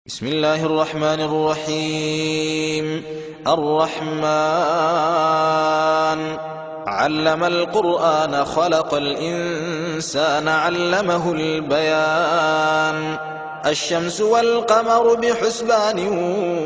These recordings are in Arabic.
بسم الله الرحمن الرحيم. الرحمن علم القرآن خلق الإنسان علمه البيان. الشمس والقمر بحسبان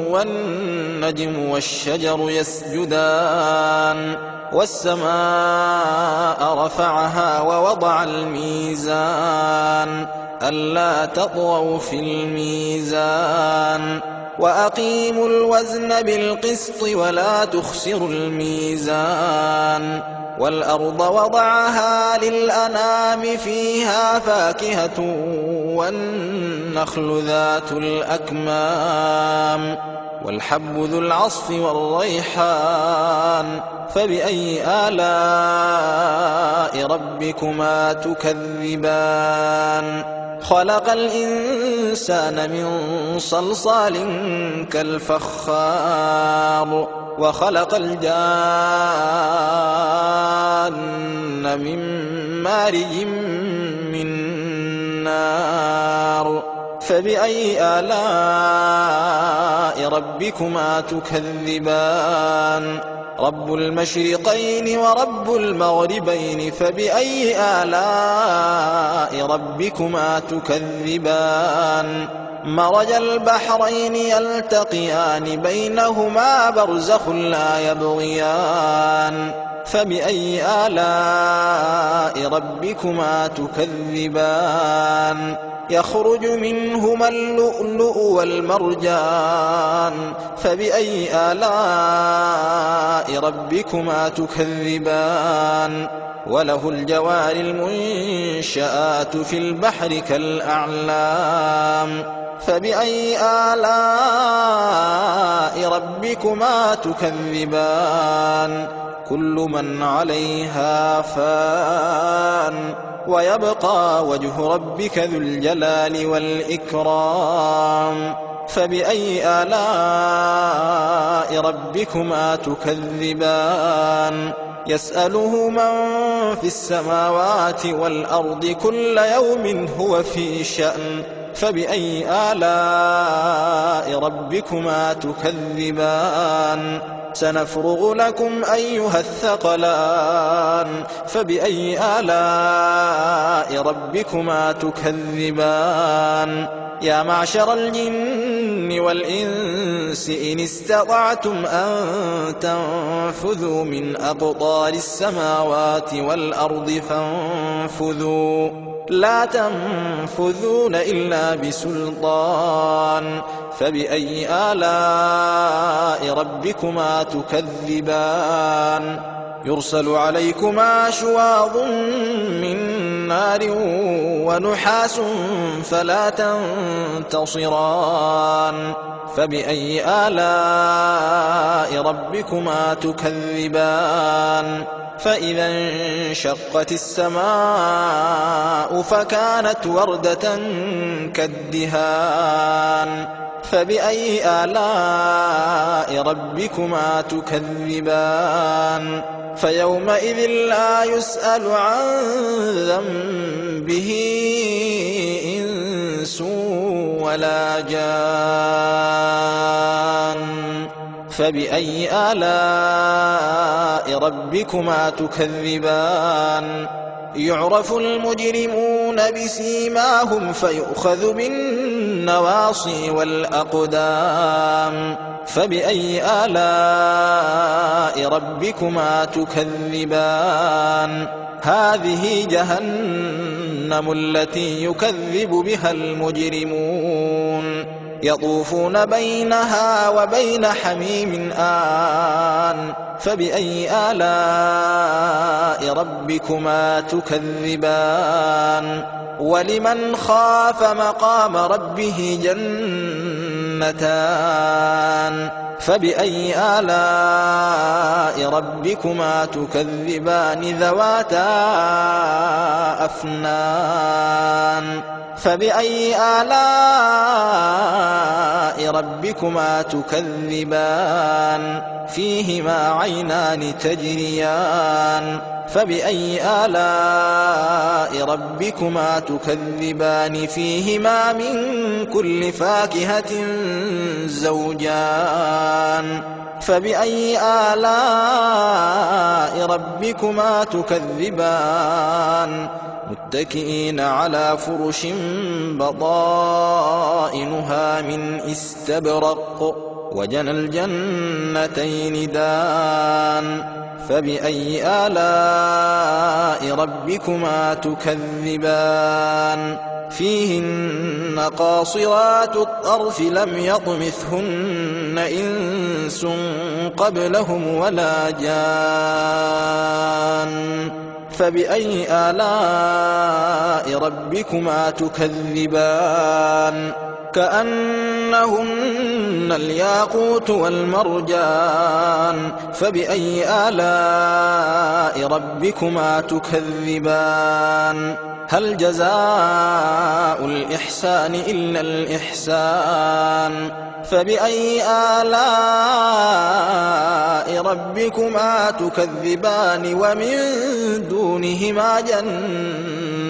والنجم والشجر يسجدان. والسماء رفعها ووضع الميزان ألا تطغوا في الميزان وأقيموا الوزن بالقسط ولا تخسروا الميزان. والأرض وضعها للأنام فيها فاكهة والنخل ذات الأكمام والحب ذو العصف والريحان. فبأي آلاء ربكما تكذبان؟ خلق الإنسان من صلصال كالفخار وخلق الجان من مارج من نار. فبأي آلاء ربكما تكذبان؟ رب المشرقين ورب المغربين. فبأي آلاء ربكما تكذبان؟ مرج البحرين يلتقيان بينهما برزخ لا يبغيان. فبأي آلاء ربكما تكذبان؟ يخرج منهما اللؤلؤ والمرجان. فبأي آلاء ربكما تكذبان؟ وله الجوار المنشآت في البحر كالأعلام. فبأي آلاء ربكما تكذبان؟ كل من عليها فان ويبقى وجه ربك ذو الجلال والإكرام. فبأي آلاء ربكما تكذبان؟ يسأله من في السماوات والأرض كل يوم هو في شأن. فبأي آلاء ربكما تكذبان؟ سنفرغ لكم أيها الثقلان. فبأي آلاء ربكما تكذبان؟ يا معشر الجن والإنس إن استطعتم أن تنفذوا من أقطار السماوات والأرض فانفذوا لا تنفذون إلا بسلطان. فبأي آلاء ربكما تكذبان؟ يرسل عليكما شواظ من نار ونحاس فلا تنتصران. فبأي آلاء ربكما تكذبان؟ فإذا انشقت السماء فكانت وردة كالدهان. فبأي آلاء ربكما تكذبان؟ فيومئذ لا يسأل عن ذنبه إنس ولا جان. فبأي آلاء ربكما تكذبان؟ يعرف المجرمون بسيماهم فيؤخذ بالنواصي والأقدام. فبأي آلاء ربكما تكذبان؟ هذه جهنم التي يكذب بها المجرمون يطوفون بينها وبين حميم آن. فبأي آلاء ربكما تكذبان؟ ولمن خاف مقام ربه جنتان. فبأي آلاء ربكما تكذبان؟ ذواتا أفنان. فبأي آلاء ربكما تكذبان؟ فيهما عينان تجريان. فبأي آلاء ربكما تكذبان؟ فيهما من كل فاكهة زوجان فبأي آلاء ربكما تكذبان متكئين على فرش بطائنها من استبرق وجنى الجنتين دان فبأي آلاء ربكما تكذبان فيهن قاصرات الطرف لم يطمثهن إنس قبلهم ولا جان فبأي آلاء ربكما تكذبان كأنهن الياقوت والمرجان فبأي آلاء ربكما تكذبان هل جزاء الإحسان إلا الإحسان فبأي آلاء ربكما تكذبان ومن دونهما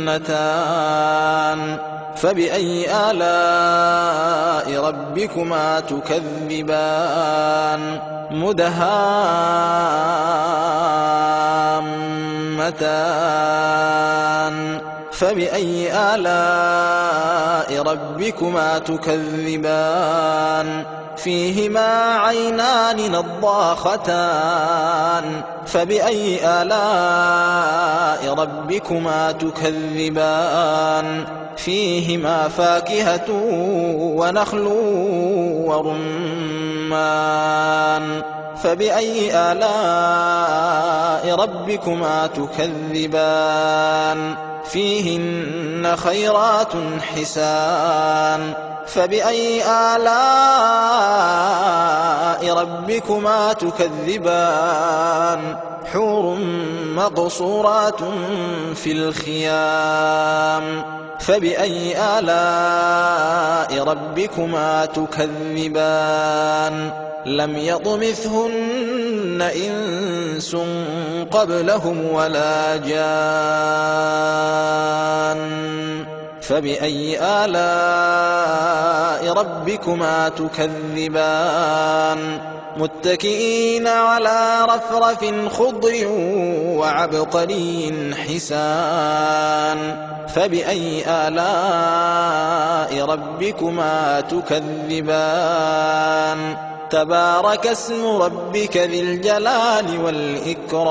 جنتان فبأي آلاء ربكما تكذبان مدهامتان فبأي آلاء ربكما تكذبان فيهما عينان نضاختان فبأي آلاء ربكما تكذبان فيهما فاكهة ونخل ورمان فبأي آلاء ربكما تكذبان فيهن خيرات حسان فبأي آلاء ربكما تكذبان حور مقصورات في الخيام فبأي آلاء ربكما تكذبان لم يطمثهن إنس قبلهم ولا جان فبأي آلاء ربكما تكذبان متكئين على رفرف خضر وعبقري حسان فبأي آلاء ربكما تكذبان تبارك اسم ربك ذي الجلال والإكرام